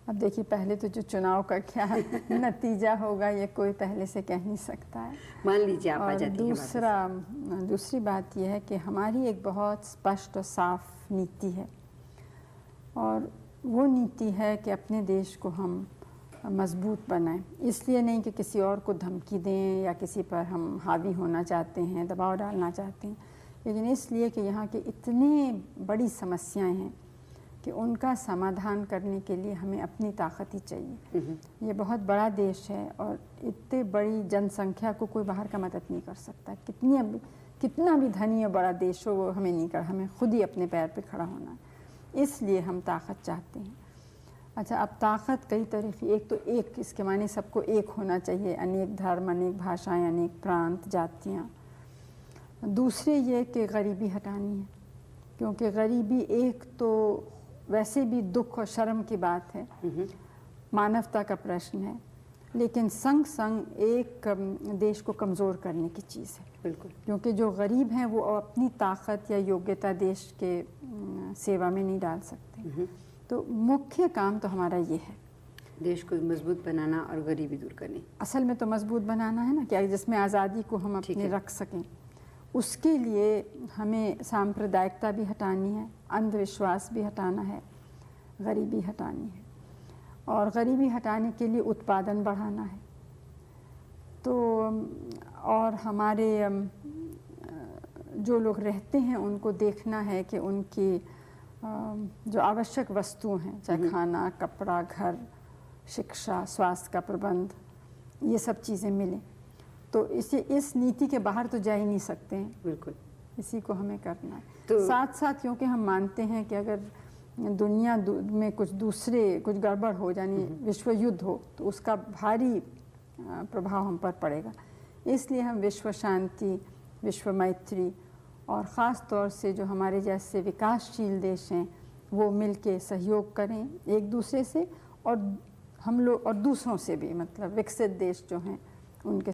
अब देखिए, पहले तो जो चुनाव का क्या नतीजा होगा ये कोई पहले से कह नहीं सकता है। मान लीजिए आप आ और जाती हैं दूसरी बात यह है कि हमारी एक बहुत स्पष्ट और साफ नीति है, और वो नीति है कि अपने देश को हम मजबूत बनाएं। इसलिए नहीं कि किसी और को धमकी दें या किसी पर हम हावी होना चाहते हैं, दबाव डालना चाहते हैं, लेकिन इसलिए कि यहाँ की इतनी बड़ी समस्याएं हैं कि उनका समाधान करने के लिए हमें अपनी ताकत ही चाहिए। ये बहुत बड़ा देश है और इतनी बड़ी जनसंख्या को कोई बाहर का मदद नहीं कर सकता। कितना भी धनी और बड़ा देश हो वो हमें नहीं कर, हमें खुद ही अपने पैर पे खड़ा होना है। इसलिए हम ताकत चाहते हैं। अच्छा, अब ताकत कई तरह की, एक तो एक इसके माने सबको एक होना चाहिए, अनेक धर्म, अनेक भाषाएं, अनेक प्रांत, जातियाँ। दूसरे ये कि गरीबी हटानी है, क्योंकि गरीबी एक तो वैसे भी दुख और शर्म की बात है, मानवता का प्रश्न है, लेकिन संग संग एक देश को कमज़ोर करने की चीज़ है। बिल्कुल, क्योंकि जो गरीब हैं वो अपनी ताकत या योग्यता देश के सेवा में नहीं डाल सकते। तो मुख्य काम तो हमारा ये है, देश को मजबूत बनाना और गरीबी दूर करनी। असल में तो मजबूत बनाना है ना, क्या जिसमें आज़ादी को हम अपने रख सकें। उसके लिए हमें सांप्रदायिकता भी हटानी है, अंधविश्वास भी हटाना है, गरीबी हटानी है, और गरीबी हटाने के लिए उत्पादन बढ़ाना है। तो और हमारे जो लोग रहते हैं उनको देखना है कि उनकी जो आवश्यक वस्तुएं हैं, चाहे खाना, कपड़ा, घर, शिक्षा, स्वास्थ्य का प्रबंध, ये सब चीज़ें मिलें। तो इस नीति के बाहर तो जा ही नहीं सकते हैं। बिल्कुल, इसी को हमें करना है। तो साथ साथ क्योंकि हम मानते हैं कि अगर दुनिया में कुछ गड़बड़ हो, यानी विश्व युद्ध हो, तो उसका भारी प्रभाव हम पर पड़ेगा। इसलिए हम विश्व शांति, विश्व मैत्री, और ख़ास तौर से जो हमारे जैसे विकासशील देश हैं वो मिलके सहयोग करें एक दूसरे से, और हम लोग और दूसरों से भी, मतलब विकसित देश जो हैं उनके